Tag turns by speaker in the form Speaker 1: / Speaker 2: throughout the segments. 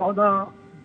Speaker 1: 14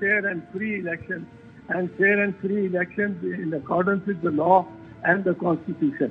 Speaker 1: fair and free elections, and fair and free elections in accordance with the law and the constitution.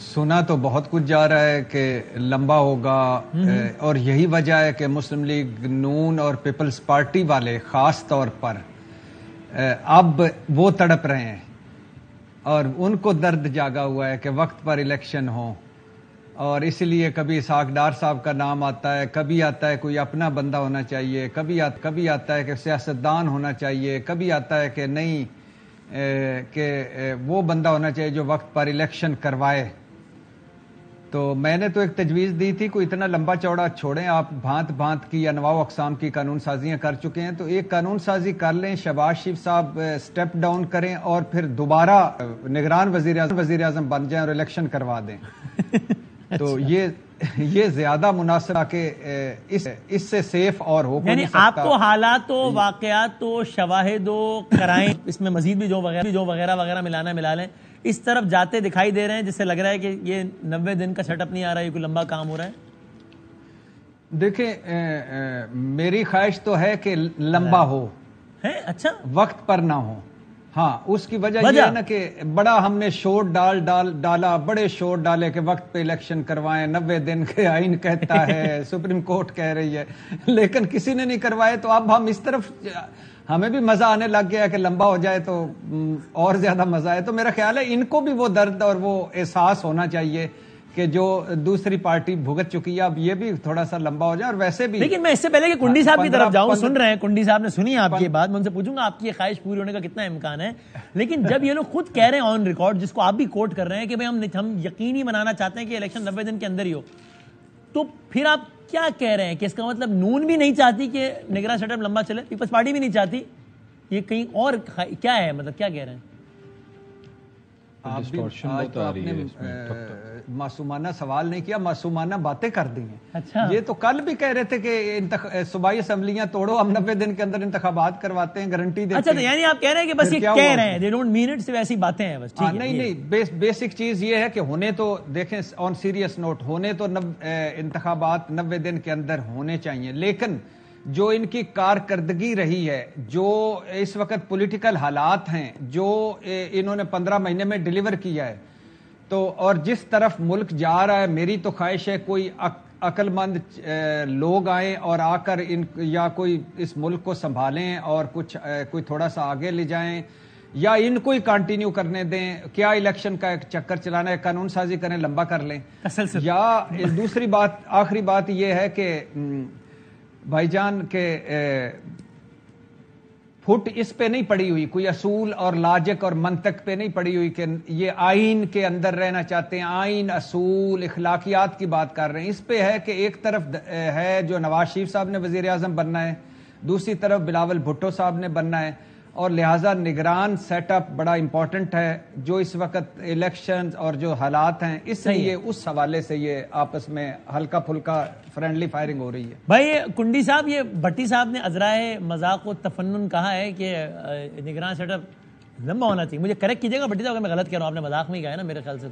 Speaker 2: سنا تو بہت کچھ جا رہا ہے کہ لمبا ہوگا، اور یہی وجہ ہے کہ مسلم لیگ نون اور پیپلز پارٹی والے خاص طور پر اب وہ تڑپ رہے ہیں اور ان کو درد جاگا ہوا ہے کہ وقت پر الیکشن ہو، اور اس لیے کبھی اسحاق ڈار صاحب کا نام آتا ہے، کبھی آتا ہے کوئی اپنا بندہ ہونا چاہیے، کبھی آتا ہے کہ سیاستدان ہونا چاہیے، کبھی آتا ہے کہ نہیں کہ وہ بندہ ہونا چاہیے جو وقت پر الیکشن کروائے۔ تو میں نے تو ایک تجویز دی تھی، کوئی اتنا لمبا چوڑا چھوڑیں، آپ بھانت بھانت کی انواع و اقسام کی قانون سازیاں کر چکے ہیں، تو ایک قانون سازی کر لیں، شہباز شریف صاحب سٹیپ ڈاؤن کریں اور پھر دوبارہ نگران وزیر اعظم بن جائیں اور الیکشن کروا دیں۔ تو یہ زیادہ مناسب کہ اس سے سیف اور ہو،
Speaker 3: یعنی آپ کو حالات و واقعات و شواہد و کرائیں اس میں مزید بھی جو وغیرہ وغیرہ ملانا ملا لیں، اس طرف جاتے دکھائی دے رہے ہیں، جس سے لگ رہا ہے کہ یہ 90 دن کا سیٹ اپ نہیں آ رہا ہے، یہ کوئی لمبا کام ہو رہا ہے۔
Speaker 2: دیکھیں میری خواہش تو ہے کہ لمبا ہو،
Speaker 3: اچھا
Speaker 2: وقت پر نہ ہو۔ ہاں اس کی وجہ یہ ہے نا کہ بڑا ہم نے شور ڈالا، بڑے شور ڈالے کہ وقت پہ الیکشن کروائیں، 90 دن کے آئین کہتا ہے، سپریم کورٹ کہہ رہی ہے، لیکن کسی نے نہیں کروائے۔ تو اب ہم اس طرف ہمیں بھی مزہ آنے لگ گیا کہ لمبا ہو جائے تو اور زیادہ مزہ آئے۔ تو میرا خیال ہے ان کو بھی وہ درد اور وہ احساس ہونا چاہیے کہ جو دوسری پارٹی بھگت چکی ہے، اب یہ بھی تھوڑا سا لمبا ہو جائے۔ اور ویسے بھی
Speaker 3: لیکن میں اس سے پہلے کہ کنڈی صاحب کی طرف جاؤں، سن رہے ہیں کنڈی صاحب نے سنی آپ کی بات، میں ان سے پوچھوں گا آپ کی یہ خواہش پوری ہونے کا کتنا امکان ہے، لیکن جب یہ لوگ خود کہہ رہے ہیں آن ریکارڈ، جس کو آپ بھی کوٹ کر رہے ہیں کہ ہم یقینی بنانا چاہتے ہیں کہ الیکشن 90 دن کے اندر ہی ہو، تو پھر آپ کیا کہہ رہے ہیں کہ اس کا مطلب نون بھی نہیں چاہتی کہ نگراں سیٹ اپ لمبا چلے، پیپلز پارٹی بھی نہیں چاہتی، یہ کہیں اور کیا ہے، مطلب کیا کہہ رہے ہیں؟
Speaker 2: آپ نے معصومانہ سوال نہیں کیا، معصومانہ باتیں کر دی ہیں۔
Speaker 3: اچھا
Speaker 2: یہ تو کل بھی کہہ رہے تھے کہ صوبائی اسمبلیاں توڑو، ہم 90 دن کے اندر انتخابات کرواتے ہیں، گارنٹی دیتے ہیں۔
Speaker 3: اچھا تو یعنی آپ کہہ رہے ہیں کہ بس یہ کہہ رہے ہیں، they don't mean it، صرف ایسی باتیں ہیں بس، ٹھیک ہے۔
Speaker 2: نہیں، بیسک چیز یہ ہے کہ ہونے تو دیکھیں آن سیریس نوٹ، ہونے تو انتخابات 90 دن کے اندر ہونے چاہیے، لیکن جو ان کی کارکردگی رہی ہے، جو اس وقت پولیٹیکل حالات ہیں، جو انہوں نے 15 مہینے میں ڈیلیور کیا ہے، تو اور جس طرف ملک جا رہا ہے، میری تو خواہش ہے کوئی عقل مند لوگ آئیں اور آ کر یا کوئی اس ملک کو سنبھالیں اور کوئی تھوڑا سا آگے لے جائیں، یا ان کو ہی کنٹینیو کرنے دیں۔ کیا الیکشن کا ایک چکر چلانا ہے، قانون سازی کریں، لمبا کر لیں۔ یا دوسری بات، آخری بات یہ ہے کہ بھائی جان کے فٹ اس پہ نہیں پڑی ہوئی، کوئی اصول اور لاجک اور منطق پہ نہیں پڑی ہوئی کہ یہ آئین کے اندر رہنا چاہتے ہیں، آئین، اصول، اخلاقیات کی بات کر رہے ہیں۔ اس پہ ہے کہ ایک طرف ہے جو نواز شریف صاحب نے وزیر اعظم بننا ہے، دوسری طرف بلاول بھٹو صاحب نے بننا ہے، اور لہٰذا نگران سیٹ اپ بڑا امپورٹنٹ ہے، جو اس وقت الیکشنز اور جو حالات ہیں، اس لیے اس حوالے سے یہ آپس میں ہلکا پھلکا فرینڈلی فائرنگ ہو رہی ہے۔
Speaker 3: بھائی کنڈی صاحب، یہ بھٹی صاحب نے عذرائے مذاق و تفنن کہا ہے کہ نگران سیٹ اپ لمبا ہونا چاہیے، مجھے کریکٹ کیجیے گا بھٹی صاحب اگر میں غلط کہہ رہا ہوں، آپ نے مذاق میں ہی کہا ہے نا میرے خیال سے،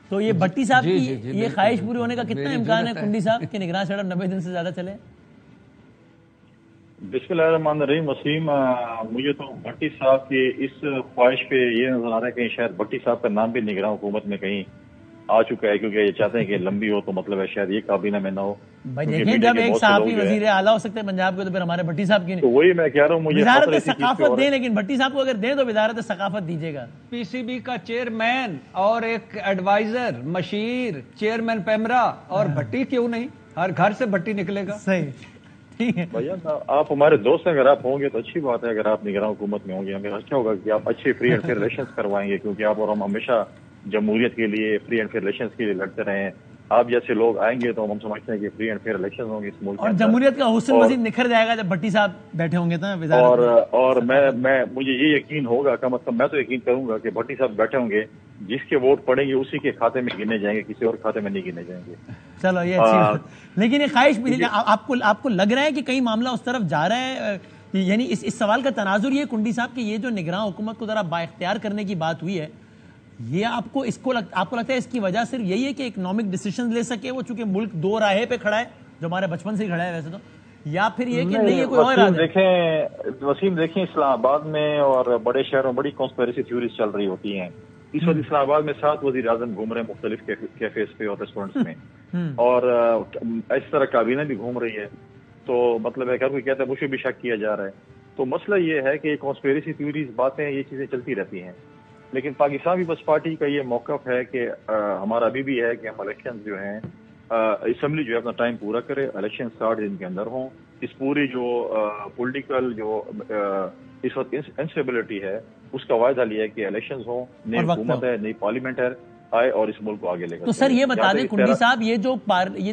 Speaker 3: تو یہ بھٹی صاحب کی یہ خواہش پوری ہونے کا کتنا امکان ہے کنڈی صاحب کہ نگران سیٹ اپ 90 دن سے زیادہ چلے؟
Speaker 4: بسم اللہ الرحمن الرحیم۔ وسیم، مجھے تو بھٹی صاحب کی اس خواہش پہ یہ نظر آ رہا ہے کہ شاید بھٹی صاحب کا نام بھی نگراں حکومت میں کہیں آ چکا ہے، کیونکہ یہ چاہتے ہیں کہ لمبی ہو، تو مطلب ہے شاید یہ کابینہ میں نہ ہو۔
Speaker 3: بھائی دیکھیں جب ایک صحافی وزیر اعلیٰ ہو سکتے ہیں پنجاب کے، تو پھر ہمارے بھٹی صاحب کی نہیں؟
Speaker 4: تو وہی میں کہہ رہا ہوں، مجھے
Speaker 3: وزارت ثقافت دیں، لیکن بھٹی صاحب کو اگر دیں تو وزارت ثقافت دیجیے گا۔
Speaker 2: پی سی بی کا چیئرمین اور ایک ایڈوائزر مشیر چیئرمین پیمرا، اور بھٹی کیوں نہیں؟ ہر گھر سے بھٹی نکلے گا۔
Speaker 3: صحیح، ٹھیک ہے
Speaker 4: بھیا، آپ ہمارے دوست ہیں، اگر آپ ہوں گے تو اچھی بات ہے، اگر آپ نگراں حکومت میں ہوں گے ہمیں اچھا ہوگا کہ آپ اچھے فری اینڈ فیئر الیکشنز کروائیں گے، کیونکہ آپ اور ہم ہمیشہ جمہوریت کے لیے، فری اینڈ فیئر الیکشنز کے لیے لڑتے رہے ہیں۔ آپ جیسے لوگ آئیں گے تو ہم سمجھتے ہیں کہ فری اینڈ فیئر الیکشنز ہوں گے اس ملک،
Speaker 3: اور جمہوریت کا حسن مزید نکھر جائے گا جب بھٹی صاحب بیٹھے ہوں گے تو وزارت۔
Speaker 4: اور مجھے یہ یقین ہوگا، کم از کم میں تو یقین کروں گا کہ بھٹی صاحب بیٹھے ہوں گے، جس کے ووٹ پڑیں گے اسی کے کھاتے میں گنے جائیں گے، کسی اور کھاتے میں نہیں گنے جائیں گے۔
Speaker 3: چلو یہ اچھی بات، لیکن یہ خواہش آپ کو لگ رہا ہے کہ کئی معاملہ اس طرف جا رہا ہے؟ یعنی اس سوال کا تناظر یہ کنڈی صاحب کہ یہ جو نگراں حکومت کو ذرا با اختیار کرنے کی بات ہوئی ہے، یہ آپ کو لگتا ہے اس کی وجہ صرف یہی ہے کہ اکنامک ڈیسیشن لے سکے وہ، چونکہ ملک دو راہے پہ کھڑا ہے جو ہمارے بچپن سے ہی کھڑا ہے ویسے تو، یا پھر یہ کہ نہیں، یہ کوئی اور ارادہ ہے؟
Speaker 4: وسیم دیکھیں، اسلام آباد میں اور بڑے شہروں میں بڑی کانسپیریسی تھیوریز چل رہی ہوتی ہیں اس وقت اسلام آباد میں 7 وزیر اعظم گھوم رہے ہیں مختلف کیفیز پہ اور ریسٹورینٹس میں، اور اس طرح کابینہ بھی گھوم رہی ہے. تو مطلب ہے کہ کوئی کہتا ہے مجھے بھی شک کیا جا رہا ہے. تو مسئلہ یہ ہے کہ کانسپیریسی تھیوریز باتیں یہ چیزیں چلتی رہتی ہیں، لیکن پاکستان پیپلز پارٹی کا یہ موقف ہے کہ ہمارا ابھی بھی ہے کہ ہم الیکشن جو ہیں اسمبلی جو ہے اپنا ٹائم پورا کرے، الیکشن 60 دن کے اندر ہوں. اس پوری جو پولیٹیکل جو اس وقت انسٹیبلٹی ہے اس کا واحد حل یہ ہے کہ الیکشنز ہوں، نئی حکومت ہے، نئی پارلیمنٹ ہے آئے اور اس ملک کو آگے لے کر.
Speaker 3: تو سر یہ بتا دیں کنڈی صاحب، یہ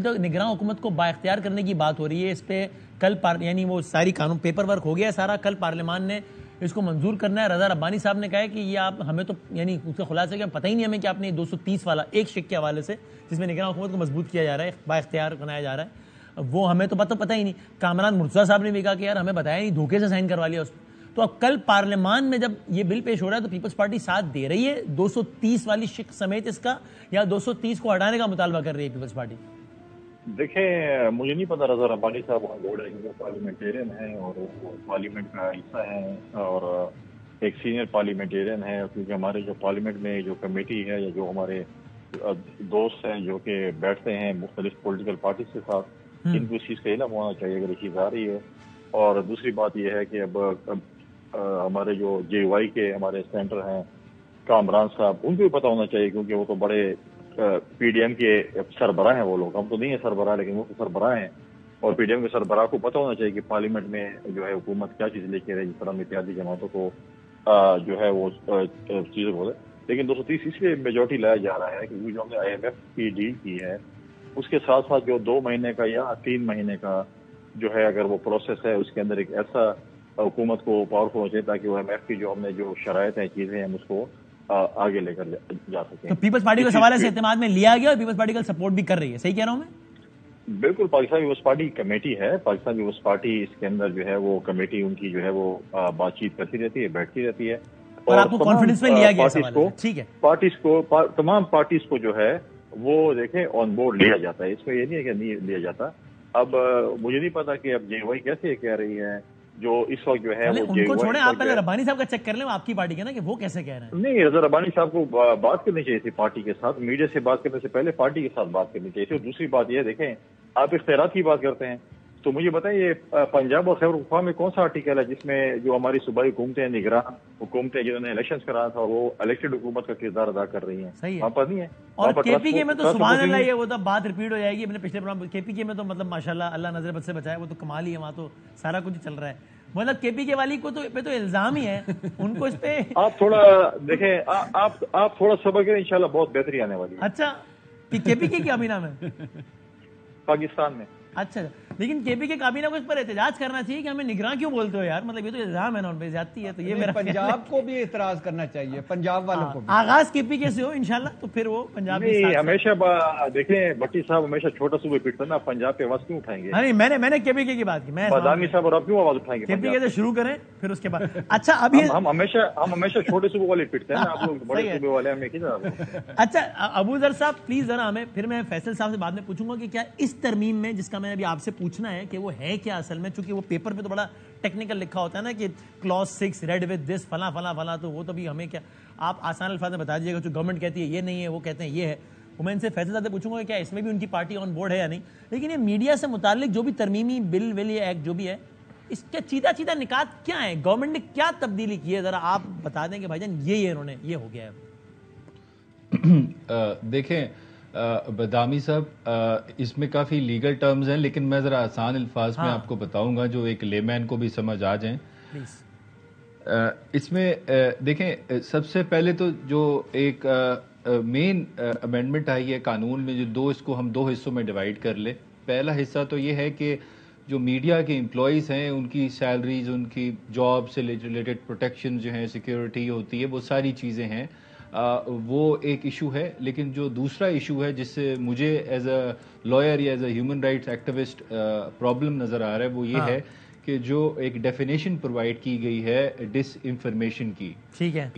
Speaker 3: جو نگراں حکومت کو با اختیار کرنے کی بات ہو رہی ہے، اس پہ کل یعنی وہ ساری قانون پیپر ورک ہو گیا ہے سارا، کل پارلیمان نے اس کو منظور کرنا ہے. رضا ربانی صاحب نے کہا ہے کہ یہ آپ ہمیں تو یعنی اس کا خلاصہ ہے کہ پتہ ہی نہیں ہمیں کہ آپ نے 230 والا ایک شک کے حوالے سے جس میں نگراں حکومت کو مضبوط کیا جا رہا ہے، با اختیار بنایا جا رہا ہے، وہ ہمیں تو پتہ ہی نہیں. کامران مرتضیٰ صاحب نے بھی کہا کہ یار ہمیں بتایا نہیں، دھوکے سے سائن کروا لیا اس. تو اب کل پارلیمان میں جب یہ بل پیش ہو رہا ہے تو پیپلز پارٹی ساتھ دے رہی ہے 230 والی شک سمیت اس کا، یا 230 کو ہٹانے کا مطالبہ کر رہی ہے پیپلز پارٹی؟
Speaker 4: دیکھیں مجھے نہیں پتا، رضا ربانی صاحب وہاں بورڈ ہے کیونکہ پارلیمنٹیرین ہیں اور وہ پارلیمنٹ کا حصہ ہیں اور ایک سینئر پارلیمنٹیرین ہے، کیونکہ ہمارے جو پارلیمنٹ میں جو کمیٹی ہے یا جو ہمارے دوست ہیں جو کہ بیٹھتے ہیں مختلف پولیٹیکل پارٹیز کے ساتھ، ان کو اس چیز کا علم ہونا چاہیے اگر یہ چیز آ رہی ہے. اور دوسری بات یہ ہے کہ اب ہمارے جو جے وائی کے ہمارے سینٹر ہیں کامران صاحب، ان کو بھی پتہ ہونا چاہیے کیونکہ وہ تو بڑے پی ڈی ایم کے سربراہ ہیں. وہ لوگ، ہم تو نہیں ہیں سربراہ لیکن وہ تو سربراہ ہیں، اور پی ڈی ایم کے سربراہ کو پتہ ہونا چاہیے کہ پارلیمنٹ میں جو ہے حکومت کیا چیز لے کے رہے، جس طرح اتحادی جماعتوں کو جو ہے وہ چیزیں بولے. لیکن 230 اس لیے میجورٹی لایا جا رہا ہے کہ جو ہم نے آئی ایم ایف کی ڈیل کی ہے اس کے ساتھ ساتھ جو 2 مہینے کا یا 3 مہینے کا جو ہے اگر وہ پروسیس ہے اس کے اندر ایک ایسا حکومت کو پاورفل ہونا چاہیے تاکہ وہ ایم ایف کی جو ہم نے جو شرائط ہیں چیزیں ہیں اس کو آگے لے کر جا سکیں.
Speaker 3: تو پیپلز پارٹی کو سوال سے اعتماد میں لیا گیا اور پیپلز پارٹی کا سپورٹ بھی کر رہی ہے، صحیح کہہ رہا ہوں میں؟
Speaker 4: بالکل. پاکستان پیپلز پارٹی کمیٹی ہے، پاکستان پیپلز پارٹی اس کے اندر جو ہے وہ کمیٹی ان کی جو ہے وہ بات چیت کرتی رہتی ہے، بیٹھتی رہتی ہے،
Speaker 3: اور آپ کو کانفیڈنس میں لیا گیا سوال ہے. ٹھیک ہے،
Speaker 4: پارٹیز کو تمام پارٹیز کو جو ہے وہ دیکھیں آن بورڈ لیا جاتا ہے، اس میں یہ نہیں ہے کہ نہیں لیا جاتا. اب مجھے نہیں پتا کہ اب جے وائی کیسے کہہ رہی ہے جو اس وقت جو ہے وہ
Speaker 3: ان کو چھوڑیں، آپ پہلے ربانی صاحب کا چیک کر لیں، وہ آپ کی پارٹی کے نا، کہ وہ کیسے کہہ رہے ہیں.
Speaker 4: نہیں، رضا ربانی صاحب کو بات کرنی چاہیے تھی پارٹی کے ساتھ، میڈیا سے بات کرنے سے پہلے پارٹی کے ساتھ بات کرنی چاہیے تھی. اور دوسری بات یہ دیکھیں، آپ اختیارات کی بات کرتے ہیں تو مجھے بتائیں یہ پنجاب اور خیبر پختونخوا میں کون سا آرٹیکل ہے جس میں جو ہماری صوبائی حکومتیں نگراں حکومتیں جنہوں نے الیکشن کرایا تھا وہ الیکٹڈ حکومت کا کردار ادا کر رہی ہیں؟
Speaker 3: صحیح ہے،
Speaker 4: وہاں پر نہیں ہے.
Speaker 3: اور کے پی کے میں تو سبحان اللہ، یہ وہ تو بات ریپیٹ ہو جائے گی. اپنے پچھلے پروگرام کے پی کے میں تو مطلب ماشاءاللہ اللہ نظر بد سے بچائے، وہ تو کمال ہی ہے، وہاں تو سارا کچھ چل رہا ہے. مطلب کے پی کے والی کو تو پہ تو الزام ہی ہے ان کو اس پہ.
Speaker 4: آپ تھوڑا دیکھیں، آپ تھوڑا صبر کریں، انشاءاللہ بہت بہتری آنے والی ہے.
Speaker 3: اچھا، کے پی کے کابینہ میں
Speaker 4: پاکستان میں.
Speaker 3: اچھا، لیکن کے پی کے کابینہ کو اس پر احتجاج کرنا چاہیے کہ ہمیں نگراں کیوں بولتے ہو یار، مطلب یہ تو الزام ہے نا ان پہ، زیادتی ہے. تو یہ میرا
Speaker 2: پنجاب کو بھی اعتراض کرنا چاہیے، پنجاب والوں کو بھی.
Speaker 3: آغاز کے پی کے سے ہو انشاءاللہ تو پھر وہ پنجاب
Speaker 4: نہیں، ہمیشہ دیکھیں بٹی صاحب ہمیشہ چھوٹا صوبہ پیٹتے ہیں نا، پنجاب پہ آواز کیوں اٹھائیں گے؟
Speaker 3: نہیں، میں نے کے پی کے کی بات کی. میں
Speaker 4: بادامی صاحب اور آپ کیوں آواز اٹھائیں گے؟
Speaker 3: کے پی کے سے شروع کریں پھر اس کے بعد. اچھا، ابھی
Speaker 4: ہم ہمیشہ چھوٹے صوبے والے پیٹتے ہیں نا، آپ لوگ بڑے صوبے والے ہمیں کیا.
Speaker 3: اچھا ابو ذر صاحب پلیز ذرا ہمیں، پھر میں فیصل صاحب سے بعد میں پوچھوں گا کہ کیا اس ترمیم میں، جس کا میں ابھی آپ سے پوچھنا ہے کہ وہ ہے کیا اصل میں، چونکہ وہ پیپر پہ تو بڑا ٹیکنیکل لکھا ہوتا ہے نا کہ کلوز 6 ریڈ ود دس فلاں فلاں فلاں، تو وہ تو بھی ہمیں کیا آپ آسان الفاظ میں بتا دیجیے گا. جو گورنمنٹ کہتی ہے یہ نہیں ہے، وہ کہتے ہیں یہ ہے. وہ میں ان سے فیصل صاحب سے پوچھوں گا کہ کیا اس میں بھی ان کی پارٹی آن بورڈ ہے یا نہیں. لیکن یہ میڈیا سے متعلق جو بھی ترمیمی بل یا ایکٹ جو بھی ہے، اس کے چیدہ نکات کیا ہیں؟ گورنمنٹ نے کیا تبدیلی کی ہے؟ ذرا آپ بتا دیں کہ بھائی جان یہ انہوں نے یہ ہو گیا ہے.
Speaker 5: دیکھیں بدامی صاحب، اس میں کافی لیگل ٹرمز ہیں، لیکن میں ذرا آسان الفاظ میں آپ کو بتاؤں گا جو ایک لے مین کو بھی سمجھ آ جائیں. اس میں دیکھیں، سب سے پہلے تو جو ایک مین امینڈمنٹ آئی ہے قانون میں، جو اس کو ہم 2 حصوں میں ڈیوائیڈ کر لیں. پہلا حصہ تو یہ ہے کہ جو میڈیا کے امپلائیز ہیں ان کی سیلریز، ان کی جاب سے ریلیٹڈ پروٹیکشن جو ہیں، سیکیورٹی ہوتی ہے، وہ ساری چیزیں ہیں، وہ ایک ایشو ہے. لیکن جو دوسرا ایشو ہے جس سے مجھے ایز اے لائر یا as a human rights activist problem نظر آ رہا ہے، وہ یہ ہے کہ جو ایک ڈیفینیشن پرووائڈ کی گئی ہے ڈس انفارمیشن کی.
Speaker 3: ٹھیک ہے،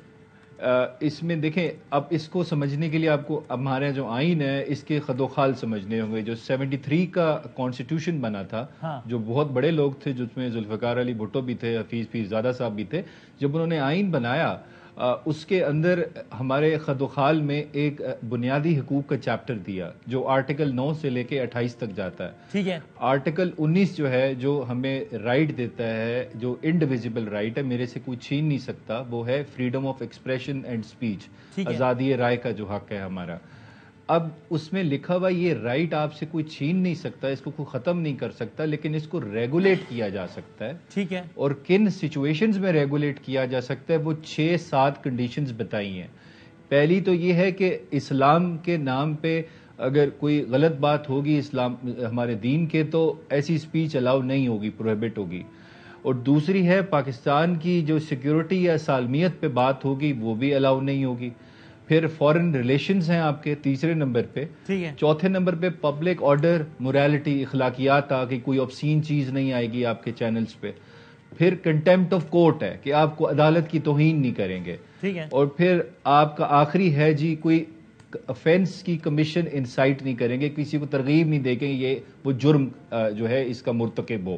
Speaker 5: اس میں دیکھیں، اب اس کو سمجھنے کے لیے آپ کو اب ہمارے جو آئین ہے اس کے خد و خال سمجھنے ہوں گے. جو 73 کا کانسٹیٹیوشن بنا تھا، جو بہت بڑے لوگ تھے، جس میں ذوالفقار علی بھٹو بھی تھے، حفیظ پیر زادہ صاحب بھی تھے، جب انہوں نے آئین بنایا اس کے اندر ہمارے خد و خال میں ایک بنیادی حقوق کا چیپٹر دیا جو آرٹیکل 9 سے لے کے 28 تک جاتا ہے.
Speaker 3: ٹھیک ہے.
Speaker 5: آرٹیکل 19 جو ہے جو ہمیں رائٹ دیتا ہے, جو انڈیویزیبل رائٹ ہے, میرے سے کوئی چھین نہیں سکتا, وہ ہے freedom of expression and speech, آزادی رائے کا جو حق ہے ہمارا. اب اس میں لکھا ہوا یہ رائٹ آپ سے کوئی چھین نہیں سکتا, اس کو کوئی ختم نہیں کر سکتا, لیکن اس کو ریگولیٹ کیا جا سکتا ہے.
Speaker 3: ٹھیک ہے. اور
Speaker 5: کن سچویشنز میں ریگولیٹ کیا جا سکتا ہے وہ 6-7 کنڈیشنز بتائی ہیں. پہلی تو یہ ہے کہ اسلام کے نام پہ اگر کوئی غلط بات ہوگی اسلام ہمارے دین کے, تو ایسی سپیچ الاؤ نہیں ہوگی, پروہیبٹ ہوگی. اور دوسری ہے پاکستان کی جو سیکیورٹی یا سالمیت پہ بات ہوگی وہ بھی الاؤ نہیں ہوگی. پھر فورن ریلیشنز ہیں آپ کے تیسرے نمبر پہ. چوتھے نمبر پہ پبلک آرڈر, موریلٹی, اخلاقیات, کہ کوئی آبسین چیز نہیں آئے گی آپ کے چینلز پہ. پھر کنٹیمپٹ آف کورٹ ہے کہ آپ کو عدالت کی توہین نہیں کریں گے. اور پھر آپ کا آخری ہے جی کوئی افینس کی کمیشن انسائٹ نہیں کریں گے, کسی کو ترغیب نہیں دیں گے یہ وہ جرم جو ہے اس کا مرتکب ہو.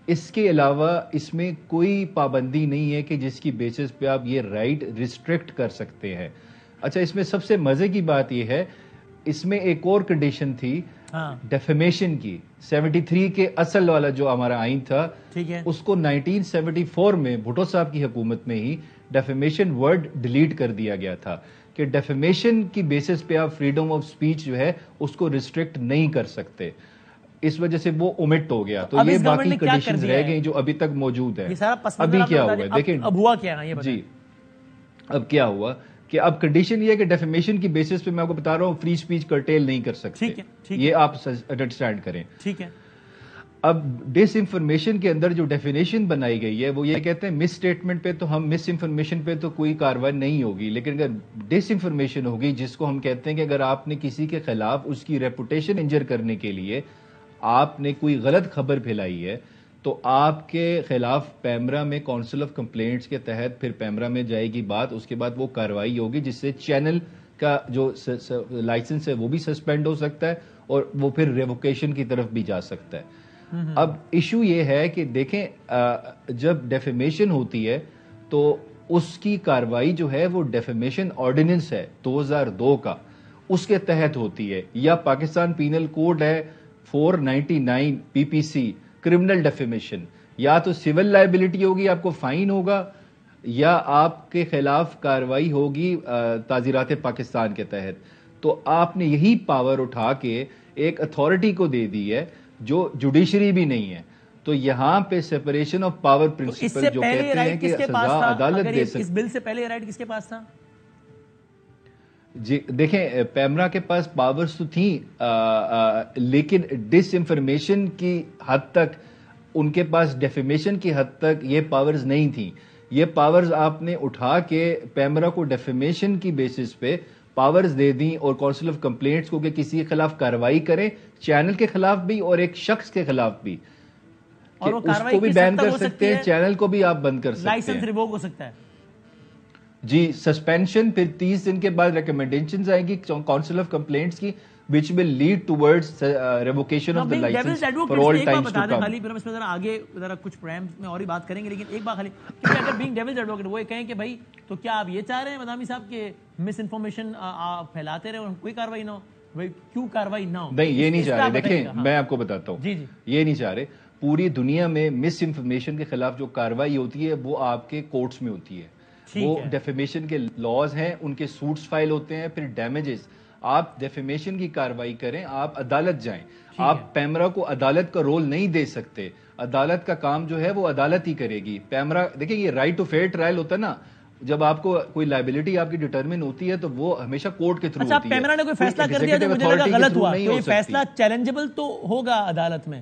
Speaker 5: اس کے علاوہ اس میں کوئی پابندی نہیں ہے کہ جس کی بیسس پہ آپ یہ رائٹ ریسٹرکٹ کر سکتے ہیں. اچھا, اس میں سب سے مزے کی بات یہ ہے اس میں ایک اور کنڈیشن تھی ڈیفیمیشن کی. 73 کے اصل والا جو ہمارا آئین تھا اس کو 1974 میں بھٹو صاحب کی حکومت میں ہی ڈیفیمیشن ورڈ ڈیلیٹ کر دیا گیا تھا کہ ڈیفیمیشن کی بیسس پہ آپ فریڈم آف سپیچ جو ہے اس کو ریسٹرکٹ نہیں کر سکتے. اس وجہ سے وہ اومٹ ہو گیا. تو یہ باقی کنڈیشنز رہ گئی جو ابھی تک موجود ہے. ابھی کیا ہوا دیکھیں,
Speaker 3: اب ہوا کیا ہے
Speaker 5: جی, اب کیا ہوا کہ اب کنڈیشن یہ ہے کہ ڈیفیمیشن کی بیسس پہ میں آپ کو بتا رہا ہوں فری سپیچ کرٹیل نہیں کر سکتے. یہ آپ انڈرسٹینڈ کریں.
Speaker 3: ٹھیک ہے.
Speaker 5: اب ڈس انفارمیشن کے اندر جو ڈیفینیشن بنائی گئی ہے وہ یہ کہتے ہیں مس اسٹیٹمنٹ پہ تو ہم مس انفارمیشن پہ تو کوئی کارروائی نہیں ہوگی, لیکن اگر ڈس انفارمیشن ہوگی جس کو ہم کہتے ہیں کہ اگر آپ نے کسی کے خلاف اس کی ریپوٹیشن انجر کرنے کے لیے آپ نے کوئی غلط خبر پھیلائی ہے تو آپ کے خلاف پیمرا میں کونسل آف کمپلینٹس کے تحت پھر پیمرا میں جائے گی بات, اس کے بعد وہ کارروائی ہوگی جس سے چینل کا جو لائسنس ہے وہ بھی سسپینڈ ہو سکتا ہے اور وہ پھر ریووکیشن کی طرف بھی جا سکتا ہے. اب ایشو یہ ہے کہ دیکھیں جب ڈیفیمیشن ہوتی ہے تو اس کی کارروائی جو ہے وہ ڈیفیمیشن آرڈیننس ہے 2002 کا, اس کے تحت ہوتی ہے, یا پاکستان پینل کوڈ ہے 499 PPC کرمنل ڈیفیمیشن, یا تو سول لائبلٹی ہوگی, آپ کو فائن ہوگا, یا آپ کے خلاف کارروائی ہوگی تعزیرات پاکستان کے تحت. تو آپ نے یہی پاور اٹھا کے ایک اتھارٹی کو دے دی ہے جو جوڈیشری بھی نہیں ہے. تو یہاں پہ سیپریشن آف پاور پرنسپل جو کہتے ہیں کہ سزا عدالت دے سکتی.
Speaker 3: اس بل سے پہلے یہ رائٹ کس کے پاس تھا؟
Speaker 5: جی دیکھیں, پیمرا کے پاس پاورز تو تھیں لیکن ڈس انفارمیشن کی حد تک, ان کے پاس ڈیفیمیشن کی حد تک یہ پاورز نہیں تھیں. یہ پاورز آپ نے اٹھا کے پیمرا کو ڈیفیمیشن کی بیسس پہ پاورز دے دیں اور کونسل آف کمپلینٹس کو کہ کسی کے خلاف کارروائی کریں, چینل کے خلاف بھی اور ایک شخص کے خلاف بھی,
Speaker 3: اور
Speaker 5: اس کو بھی بین کر سکتے ہیں, چینل کو بھی آپ بند کر سکتے ہیں,
Speaker 3: لائسنس ریووک ہو سکتا ہے.
Speaker 5: جی سسپینشن, پھر 30 دن کے بعد ریکمنڈیشنز آئیں گی کونسل آف کمپلینٹس کی which will lead towards revocation of the license for all times to come.
Speaker 3: خالی پھر ہم اس میں ذرا آگے ذرا کچھ پروگرامز میں اور ہی بات کریں گے, لیکن ایک بات خالی کہ اگر بینگ ڈیولز ایڈوکیٹ وہ یہ کہیں کہ بھائی تو کیا آپ یہ چاہ رہے ہیں مدامی صاحب کہ مس انفارمیشن آپ پھیلاتے رہے اور کوئی کارروائی نہ ہو؟ بھائی کیوں کارروائی نہ ہو؟
Speaker 5: نہیں, یہ نہیں چاہ رہے. دیکھیں میں آپ کو بتاتا ہوں,
Speaker 3: جی جی
Speaker 5: یہ نہیں چاہ رہے. پوری دنیا میں مس انفارمیشن کے خلاف جو کارروائی ہوتی ہے وہ آپ کے کورٹس میں ہوتی ہے. وہ ڈیفیمیشن کے لاز ہیں, ان کے سوٹس فائل ہوتے ہیں, پھر ڈیمیجز. آپ ڈیفیمیشن کی کارروائی کریں, آپ عدالت جائیں. آپ پیمرا کو عدالت کا رول نہیں دے سکتے, عدالت کا کام جو ہے وہ عدالت ہی کرے گی. پیمرا دیکھیں یہ رائٹ ٹو فیئر ٹرائل ہوتا ہے نا, جب آپ کو کوئی لائبلٹی آپ کی ڈیٹرمن ہوتی ہے تو وہ ہمیشہ کورٹ کے تھرو ہوتی ہے.
Speaker 3: پیمرا نے کوئی فیصلہ کر دیا تو مجھے لگا غلط ہوا, تو یہ فیصلہ چیلنجبل تو ہوگا عدالت میں.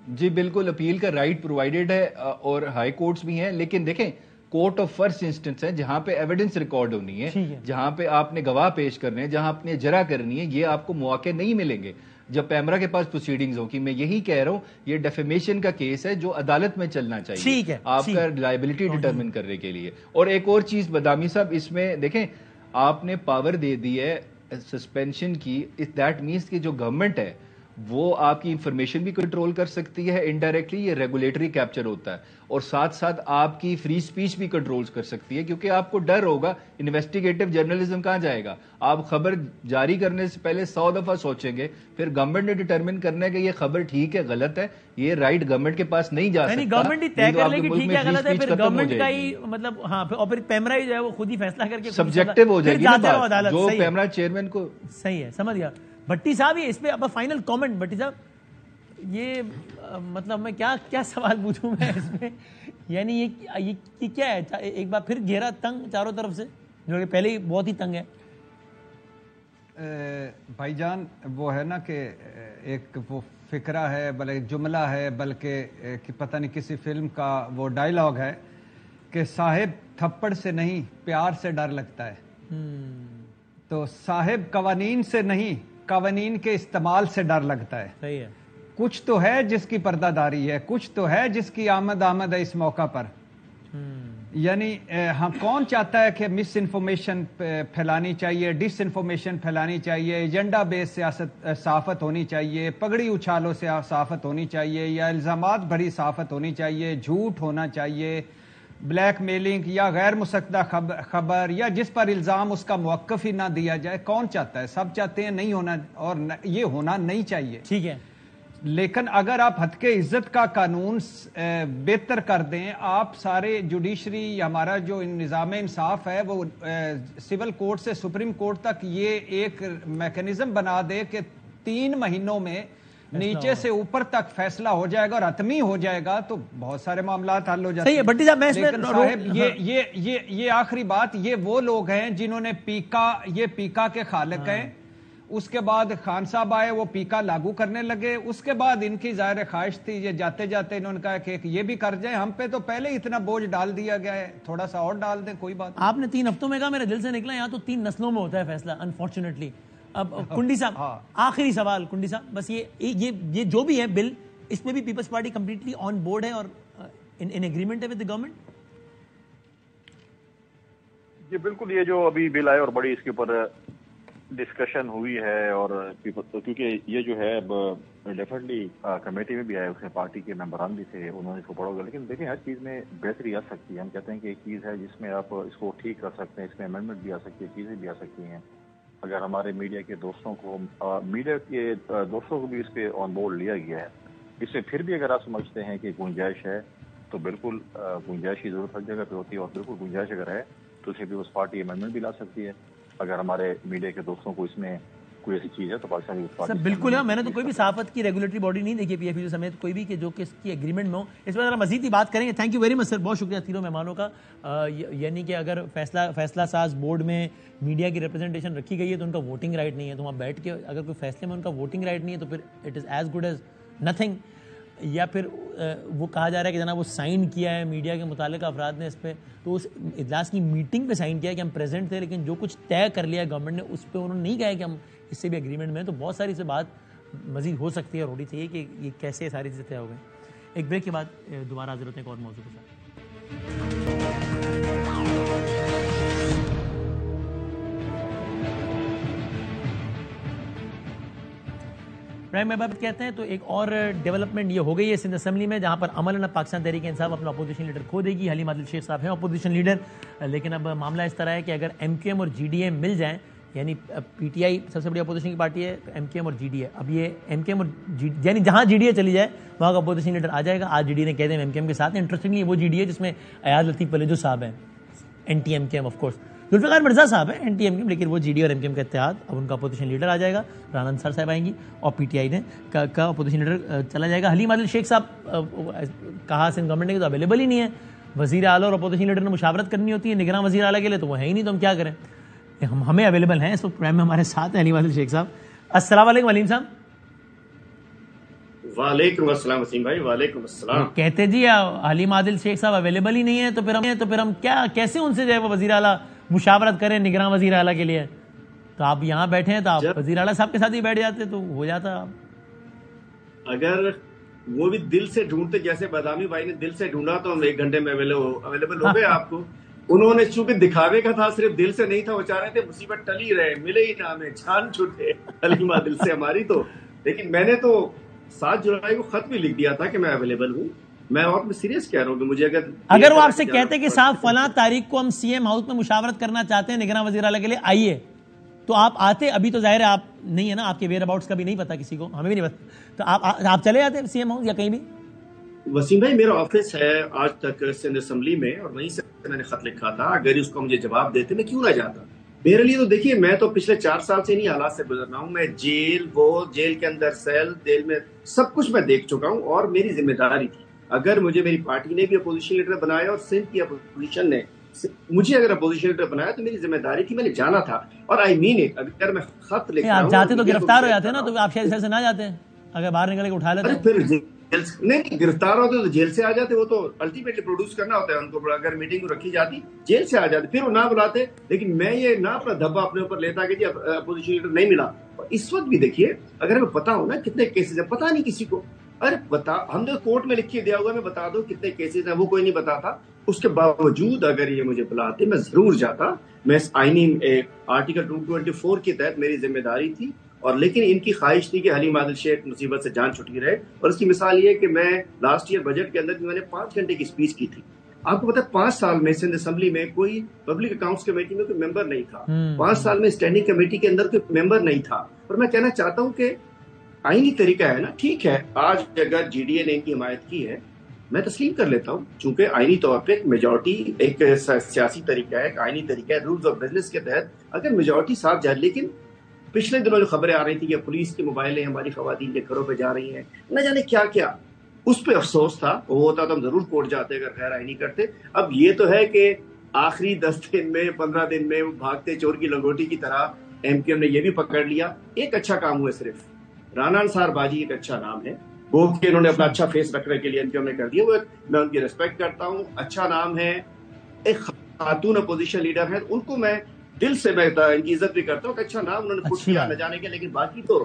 Speaker 5: جی بالکل, اپیل کا رائٹ پرووائڈیڈ ہے اور ہائی کورٹس بھی ہیں, لیکن دیکھیں کورٹ آف فرسٹ انسٹنس ہے جہاں پہ ایویڈنس ریکارڈ ہونی ہے, جہاں پہ آپ نے گواہ پیش کرنے ہیں, جہاں آپ نے اجرا کرنی ہے, یہ آپ کو مواقع نہیں ملیں گے جب پیمرا کے پاس پروسیڈنگز ہوں. کہ میں یہی کہہ رہا ہوں یہ ڈیفیمیشن کا کیس ہے جو عدالت میں چلنا چاہیے آپ کا لائبلٹی ڈیٹرمن کرنے کے لیے. اور ایک اور چیز بدامی صاحب, اس میں دیکھیں آپ نے پاور دے دی ہے سسپینشن کی, دیٹ مینس کہ جو گورنمنٹ ہے وہ آپ کی انفارمیشن بھی کنٹرول کر سکتی ہے انڈائریکٹلی, یہ ریگولیٹری کیپچر ہوتا ہے, اور ساتھ ساتھ آپ کی فری سپیچ بھی کنٹرول کر سکتی ہے, کیونکہ آپ کو ڈر ہوگا انویسٹیگیٹو جرنلزم کہاں جائے گا. آپ خبر جاری کرنے سے پہلے 100 دفعہ سوچیں گے, پھر گورنمنٹ نے ڈٹرمن کرنا ہے کہ یہ خبر ٹھیک ہے غلط ہے, یہ رائٹ گورنمنٹ کے پاس نہیں جا سکتا.
Speaker 3: گورنمنٹ ہی طے کر لے کہ ٹھیک ہے غلط ہے, پھر گورنمنٹ کا ہی مطلب ہاں, اور پھر پیمرا ہی جو ہے وہ خود ہی فیصلہ کر کے
Speaker 5: سبجیکٹو ہو جائے گی نا بات, جو پیمرا چیئرمین کو.
Speaker 3: صحیح ہے, سمجھ گیا. بھٹی صاحب یہ اس پہ اب فائنل کامنٹ. بھٹی صاحب یہ مطلب میں کیا سوال پوچھوں میں اس میں, یعنی یہ کیا ہے, ایک بار پھر گھیرا تنگ چاروں طرف سے, جو کہ پہلے ہی بہت ہی تنگ ہے.
Speaker 2: بھائی جان وہ ہے نا کہ ایک وہ فکرہ ہے, بلکہ جملہ ہے, بلکہ پتہ نہیں کسی فلم کا وہ ڈائیلاگ ہے کہ صاحب تھپڑ سے نہیں پیار سے ڈر لگتا ہے. تو صاحب قوانین سے نہیں قوانین کے استعمال سے ڈر لگتا ہے.
Speaker 3: صحیح ہے.
Speaker 2: کچھ تو ہے جس کی پردہ داری ہے, کچھ تو ہے جس کی آمد ہے اس موقع پر. یعنی ہاں کون چاہتا ہے کہ مس انفارمیشن پھیلانی چاہیے, ڈس انفارمیشن پھیلانی چاہیے, ایجنڈا بیس سیاست صحافت ہونی چاہیے, پگڑی اچھالوں سے صحافت ہونی چاہیے, یا الزامات بھری صحافت ہونی چاہیے, جھوٹ ہونا چاہیے, بلیک میلنگ یا غیر مصدقہ خبر, یا جس پر الزام اس کا موقف ہی نہ دیا جائے. کون چاہتا ہے؟ سب چاہتے ہیں نہیں ہونا, اور یہ ہونا نہیں چاہیے.
Speaker 3: ٹھیک ہے,
Speaker 2: لیکن اگر آپ حد کے عزت کا قانون بہتر کر دیں, آپ سارے جوڈیشری, ہمارا جو نظام انصاف ہے وہ سول کورٹ سے سپریم کورٹ تک یہ ایک میکینزم بنا دے کہ 3 مہینوں میں نیچے سے اوپر تک فیصلہ ہو جائے گا اور حتمی ہو جائے گا, تو بہت سارے معاملات حل ہو جاتے ہیں.
Speaker 3: صحیح ہے بھٹی صاحب.
Speaker 2: لیکن صاحب یہ آخری بات, یہ وہ لوگ ہیں جنہوں نے پیکا کے خالق ہیں. اس کے بعد خان صاحب آئے, وہ پیکا لاگو کرنے لگے. اس کے بعد ان کی ظاہر خواہش تھی, یہ جاتے جاتے انہوں نے کہا کہ یہ بھی کر جائیں, ہم پہ تو پہلے ہی اتنا بوجھ ڈال دیا گیا ہے, تھوڑا سا اور ڈال دیں, کوئی بات.
Speaker 3: آپ نے 3 ہفتوں میں کہا, میرے دل سے نکلا, یہاں تو 3 نسلوں میں ہوتا ہے فیصلہ انفارچونیٹلی. اب کنڈی صاحب آخری سوال, کنڈی صاحب بس یہ جو بھی ہے بل, اس میں بھی Peoples Party completely on board ہے اور ان ایگریمنٹ ہے ود دی گورنمنٹ؟
Speaker 4: جی بالکل, یہ جو ابھی بل آئے اور بڑی اس کے اوپر ڈسکشن ہوئی ہے, اور کیونکہ یہ جو ہے ڈیفینیٹلی کمیٹی میں بھی آئے, اس میں پارٹی کے ممبران بھی تھے, انہوں نے اس کو پڑھا ہوگا. لیکن دیکھیں ہر چیز میں بہتری آ سکتی ہے. ہم کہتے ہیں کہ ایک چیز ہے جس میں آپ اس کو ٹھیک کر سکتے ہیں, اس میں امینڈمنٹ بھی آ سکتی ہے, چیزیں بھی آ سکتی ہیں. اگر ہمارے میڈیا کے دوستوں کو بھی اس پہ آن بورڈ لیا گیا ہے, اس میں پھر بھی اگر آپ سمجھتے ہیں کہ گنجائش ہے تو بالکل گنجائش کی ضرورت ہر جگہ پہ ہوتی ہے, اور بالکل گنجائش اگر ہے تو اسے بھی اس پارٹی امینڈمنٹ بھی لا سکتی ہے. اگر ہمارے میڈیا کے دوستوں کو اس میں کوئی ایسی چیز ہے تو پاکستانی
Speaker 3: سر بالکل ہے. میں نے تو کوئی بھی صحافت کی ریگولیٹری باڈی نہیں دیکھی پی ایف یو سمیت کوئی بھی کہ جو کہ اس کی ایگریمنٹ میں ہو. اس پر ذرا مزید ہی بات کریں گے. تھینک یو ویری مچ سر, بہت شکریہ تینوں مہمانوں کا. یعنی کہ اگر فیصلہ ساز بورڈ میں میڈیا کی ریپرزنٹیشن رکھی گئی ہے تو ان کا ووٹنگ رائٹ نہیں ہے, تو وہاں بیٹھ کے اگر کوئی فیصلے میں ان کا ووٹنگ رائٹ نہیں ہے تو پھر it is as good as nothing. یا پھر وہ کہا جا رہا ہے کہ جناب وہ سائن کیا ہے میڈیا کے متعلقہ افراد نے اس پہ, تو اس اجلاس کی میٹنگ پہ سائن کیا ہے کہ ہم پریزنٹ تھے, لیکن جو کچھ طے کر لیا ہے گورنمنٹ نے اس پہ انہوں نے نہیں کہا ہے کہ ہم اس سے بھی ایگریمنٹ میں. تو بہت ساری سے بات مزید ہو سکتی ہے اور ہونی چاہیے کہ یہ کیسے ساری چیزیں طے ہو گئیں. ایک بریک کے بعد دوبارہ حاضر ہوتے ہیں ایک اور موضوع کے ساتھ. پرائم محبوب کہتے ہیں تو ایک اور ڈیولپمنٹ یہ ہو گئی ہے سندھ اسمبلی میں, جہاں پر عملاً پاکستان تحریک انصاف اپنا اپوزیشن لیڈر کھو دے گی. حلیم عادل شیخ صاحب ہیں اپوزیشن لیڈر, لیکن اب معاملہ اس طرح ہے کہ اگر ایم کیو ایم اور جی ڈی اے مل جائیں, یعنی پی ٹی آئی سب سے بڑی اپوزیشن کی پارٹی ہے, ایم کیو ایم اور جی ڈی اے, اب یہ ایم کیو ایم اور یعنی جہاں جی ڈی اے چلی جائے وہاں کا اپوزیشن لیڈر آ جائے گا. آج جی ڈی اے نے کہہ دیں ایم کیو ایم کے ساتھ. انٹرسٹنگلی وہ جی ڈی اے جس میں ایاز لطیف پلیجو صاحب ہیں, این ٹی ایم کے M, of course Zulfiqar Mirza صاحب ہیں این ٹی ایم کے, لیکن وہ جی ڈی اور ایم کے ایم کا اتحاد, اب ان کا اپوزیشن لیڈر آ جائے گا, رانا انصار صاحب آئیں گی, اور پی ٹی آئی نے کا اپوزیشن لیڈر چلا جائے گا. حلیم عادل شیخ صاحب کہا سندھ گورنمنٹ نے کہ تو اویلیبل ہی نہیں ہے, وزیر اعلیٰ اور اپوزیشن لیڈر نے مشاورت کرنی ہوتی ہے, نگراں وزیر اعلیٰ کے لیے تو وہ ہے ہی نہیں, تو ہم کیا کریں. ہمیں اویلیبل ہیں اس وقت پرائم میں ہمارے ساتھ حلیم عادل شیخ صاحب. السلام علیکم حلیم صاحب.
Speaker 6: وعلیکم السلام وسیم بھائی. وعلیکم السلام.
Speaker 3: کہتے جی حلیم عادل شیخ صاحب اویلیبل ہی نہیں ہے, تو پھر ہم کیا کیسے ان سے جو ہے وہ وزیر اعلیٰ مشاورت کریں نگراں وزیر اعلیٰ کے لیے. تو آپ یہاں بیٹھے ہیں تو آپ وزیر اعلیٰ صاحب کے ساتھ ہی بیٹھ جاتے تو ہو جاتا.
Speaker 6: اگر وہ بھی دل سے ڈھونڈتے, جیسے بادامی بھائی نے دل سے ڈھونڈا تو ہم 1 گھنٹے میں اویلیبل ہو گئے آپ کو. انہوں نے چونکہ دکھاوے کا تھا, صرف دل سے نہیں تھا, وہ چاہ رہے تھے مصیبت ٹل ہی رہے, ملے ہی نہ ہمیں, جان چھوٹے حلیم عادل سے ہماری. تو لیکن میں نے تو 7 جولائی کو خط بھی لکھ دیا تھا کہ میں اویلیبل ہوں. میں اور میں سیریس کہہ رہا ہوں کہ مجھے
Speaker 3: اگر وہ آپ سے کہتے کہ صاحب فلاں تاریخ کو ہم سی ایم ہاؤس میں مشاورت کرنا چاہتے ہیں نگراں وزیر اعلیٰ کے لیے آئیے, تو آپ آتے؟ ابھی تو ظاہر ہے آپ نہیں ہے نا, آپ کے ویئر اباؤٹس کا بھی نہیں پتا کسی کو, ہمیں بھی نہیں پتا, تو آپ چلے آتے سی ایم ہاؤس یا کہیں بھی؟
Speaker 6: وسیم بھائی میرا آفس ہے آج تک سندھ اسمبلی میں, اور وہیں سے میں نے خط لکھا تھا. اگر اس کو مجھے جواب دیتے میں کیوں نہ جاتا. میرے لیے تو دیکھیے میں تو پچھلے 4 سال سے انہی حالات سے گزر رہا ہوں. میں جیل کے اندر سیل جیل میں سب کچھ میں دیکھ چکا ہوں, اور میری ذمہ داری تھی. اگر مجھے میری پارٹی نے بھی اپوزیشن لیڈر بنایا اور سندھ کی اپوزیشن نے مجھے اگر اپوزیشن لیڈر بنایا تو میری ذمہ داری تھی, میں نے جانا تھا. اور آئی مین اٹ, اگر میں خط لکھتا ہوں,
Speaker 3: آپ جاتے تو گرفتار ہو جاتے ہیں نا, تو آپ شاید سے نہ جاتے ہیں, اگر باہر نکل کے اٹھا لیتے
Speaker 6: پھر نہیں گرفتار ہوتے تو جیل سے آ جاتے. وہ تو الٹیمیٹلی پروڈیوس کرنا ہوتا ہے ان کو. اگر میٹنگ رکھی جاتی جیل سے آ جاتے, پھر وہ نہ بلاتے. لیکن میں یہ نہ اپنا دھبا اپنے اوپر لیتا کہ جی اپوزیشن لیڈر نہیں ملا. اس وقت بھی دیکھیے اگر ہمیں پتا ہو نا کتنے کیسز ہیں, پتا نہیں کسی کو. ارے بتا, ہم نے کورٹ میں لکھ کے دیا ہوا, میں بتا دو کتنے کیسز ہیں, وہ کوئی نہیں بتاتا. اس کے باوجود اگر یہ مجھے بلاتے میں ضرور جاتا. میں آئینی آرٹیکل 224 کے تحت میری ذمہ داری تھی, اور لیکن ان کی خواہش تھی کہ حلیم عادل شیخ مصیبت سے جان چھٹی رہے. اور اس کی مثال یہ کہ میں لاسٹ ایئر بجٹ کے اندر میں نے 5 گھنٹے کی اسپیچ کی تھی. آپ کو پتا ہے 5 سال میں سندھ اسمبلی میں کوئی پبلک اکاؤنٹس کمیٹی میں کوئی ممبر نہیں تھا. 5 سال میں اسٹینڈنگ کمیٹی کے اندر کوئی ممبر نہیں تھا. اور میں کہنا چاہتا ہوں کہ آئینی طریقہ ہے نا, ٹھیک ہے آج اگر جی ڈی اے نے ان کی حمایت کی ہے میں تسلیم کر لیتا ہوں, چونکہ آئینی طور پہ ایک میجورٹی ایک سیاسی طریقہ ہے, ایک آئینی طریقہ ہے, رولز آف بزنس کے تحت اگر میجورٹی ساتھ جائے. لیکن پچھلے دنوں جو خبریں آ رہی تھی کہ پولیس کی موبائلیں ہماری خواتین کے گھروں پہ جا رہی ہیں, نہ جانے کیا کیا, اس پہ افسوس تھا. وہ ہوتا تو ہم ضرور کورٹ جاتے اگر غیر آئینی کرتے. اب یہ تو ہے کہ آخری 10 دن میں 15 دن میں بھاگتے چور کی لنگوٹی کی طرح ایم کیو ایم نے یہ بھی پکڑ لیا. ایک اچھا کام ہوا, صرف رانا انصار باجی ایک اچھا نام ہے, وہ کہ انہوں نے اپنا اچھا فیس رکھنے کے لیے ایم کیو ایم نے کر دیا, وہ میں ان کی ریسپیکٹ کرتا ہوں, اچھا نام ہے. ایک خاتون اپوزیشن لیڈر ہے, ان کو میں دل سے میں ان کی عزت بھی کرتا ہوں کہ اچھا نام انہوں نے پٹ کیا نہ جانے کے. لیکن باقی تو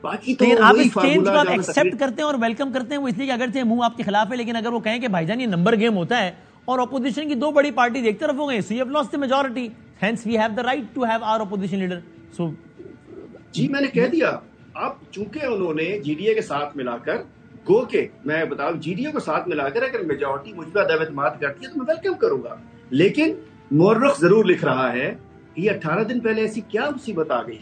Speaker 3: آپ اس چینج کو ایکسپٹ کرتے ہیں اور ویلکم کرتے ہیں, وہ اس لیے کہ اگرچہ منہ آپ کے خلاف ہے, لیکن اگر وہ کہیں کہ بھائی جان یہ نمبر گیم ہوتا ہے اور اپوزیشن کی 2 بڑی پارٹی ایک طرف ہو گئی, so you have lost the majority, hence we have the right to have our opposition leader. So
Speaker 6: جی میں نے کہہ دیا, اب چونکہ انہوں نے جی ڈی اے کے ساتھ ملا کر گو کے میں بتاؤں جی ڈی اے کو ساتھ ملا کر اگر میجورٹی مجھ پہ ادب اعتماد کرتی ہے تو میں ویلکم کروں گا. لیکن مورخ ضرور لکھ رہا ہے یہ 18 دن پہلے ایسی کیا مصیبت آ گئی,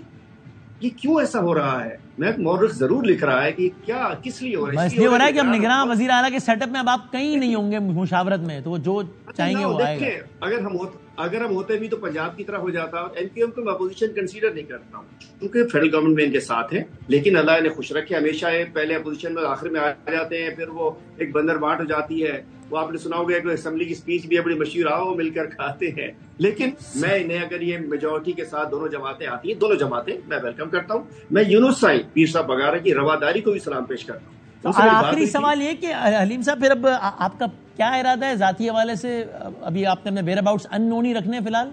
Speaker 6: یہ کیوں ایسا ہو رہا ہے. میں مورخ ضرور لکھ رہا ہے کہ کیا کس لیے ہو رہا ہے.
Speaker 3: اس لیے ہو رہا ہے کہ ہم نگراں وزیر اعلیٰ کے سیٹ اپ میں اب آپ کہیں نہیں ہوں گے مشاورت میں, تو وہ جو چاہیں گے وہ آئے گا.
Speaker 6: اگر ہم ہوتے بھی تو پنجاب کی طرح ہو جاتا. ایم کیو ایم کو میں اپوزیشن کنسیڈر نہیں کرتا ہوں کیونکہ فیڈرل گورنمنٹ میں ان کے ساتھ ہیں, لیکن اللہ نے خوش رکھے ہمیشہ پہلے اپوزیشن میں آخر میں آ جاتے ہیں, پھر وہ ایک بندر بانٹ ہو جاتی ہے. وہ آپ نے سنا ہوگا کہ اسمبلی کی اسپیچ بھی بڑی مشہور, آؤ مل کر کھاتے ہیں. لیکن میں انہیں اگر یہ میجورٹی کے ساتھ دونوں جماعتیں آتی ہیں, دونوں جماعتیں میں ویلکم کرتا ہوں. میں یونس سائی پیر صاحب بغارہ کی رواداری کو بھی سلام پیش کرتا ہوں.
Speaker 3: آخری سوال یہ کہ حلیم صاحب پھر اب آپ کا کیا ارادہ ہے ذاتی حوالے سے؟ ابھی آپ نے اپنے ویئر اباؤٹس ان نون ہی رکھنے فی الحال؟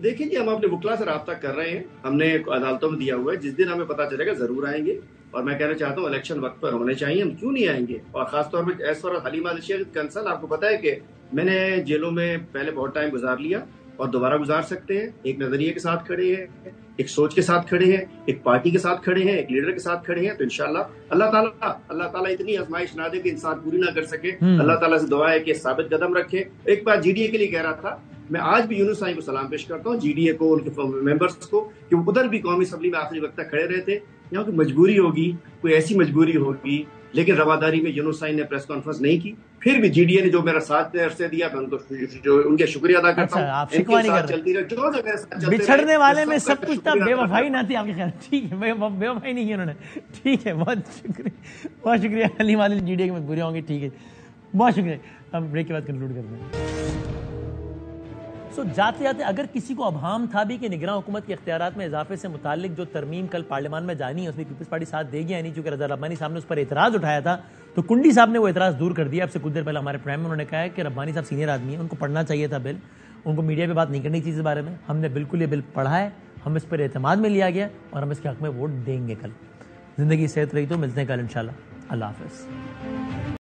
Speaker 6: دیکھیں جی ہم اپنے وکلا سے رابطہ کر رہے ہیں, ہم نے عدالتوں میں دیا ہوا ہے, جس دن ہمیں پتہ چلے گا ضرور آئیں گے. اور میں کہنا چاہتا ہوں الیکشن وقت پر ہونے چاہیے, ہم کیوں نہیں آئیں گے. اور خاص طور پہ as far Haleem Adil Sheikh concern, آپ کو پتا ہے کہ میں نے جیلوں میں پہلے بہت ٹائم گزار لیا اور دوبارہ گزار سکتے ہیں. ایک نظریے کے ساتھ کھڑے ہیں, ایک سوچ کے ساتھ کھڑے ہیں, ایک پارٹی کے ساتھ کھڑے ہیں, ایک لیڈر کے ساتھ کھڑے ہیں. تو انشاءاللہ اللہ تعالیٰ اتنی آزمائش نہ دے کہ انسان پوری نہ کر سکے. اللہ تعالیٰ سے دعا ہے کہ ثابت قدم رکھے. ایک بار جی ڈی اے کے لیے کہہ رہا تھا, میں آج بھی یونس سائی کو سلام پیش کرتا ہوں, جی ڈی اے کو, ان کے ممبرس کو, کہ وہ ادھر بھی قومی اسمبلی میں آخری وقت تک کھڑے رہے تھے. یہاں کوئی مجبوری ہوگی, کوئی ایسی مجبوری ہوگی, لیکن رواداری میں یونس سائی نے پریس کانفرنس نہیں کی. پھر بھی جی ڈی اے نے جو میرا ساتھ عرصے دیا, میں ان کو ان کا شکریہ ادا کرتا ہوں.
Speaker 3: بچھڑنے والے میں سب کچھ تھا, بے وفائی نہ تھی آپ کے خیال؟ ٹھیک ہے, بے وفائی نہیں کی انہوں نے. ٹھیک ہے, بہت شکریہ. Haleem Adil G D A کی مجبوریاں ہوں گی, ٹھیک ہے, بہت شکریہ. ہم بریک کے بعد کنکلوڈ کرتے ہیں. جاتے جاتے اگر کسی کو ابہام تھا بھی کہ نگراں حکومت کے اختیارات میں اضافے سے متعلق جو ترمیم کل پارلیمان میں جانی ہے اس میں پیپلز پارٹی ساتھ دے گی یا نہیں, چونکہ رضا ربانی صاحب نے اس پر اعتراض اٹھایا تھا, تو کنڈی صاحب نے وہ اعتراض دور کر دیا. اب سے کچھ دیر پہلے ہمارے پرائم میں انہوں نے کہا ہے کہ ربانی صاحب سینئر آدمی ہیں, ان کو پڑھنا چاہیے تھا بل, ان کو میڈیا پہ بات نہیں کرنی چاہیے اس بارے میں. ہم نے بالکل یہ بل پڑھا ہے, ہم اس پر اعتماد میں لیا گیا اور ہم اس کے حق میں ووٹ دیں گے. کل زندگی صحت رہی تو ملتے ہیں کل انشاءاللہ. اللہ حافظ.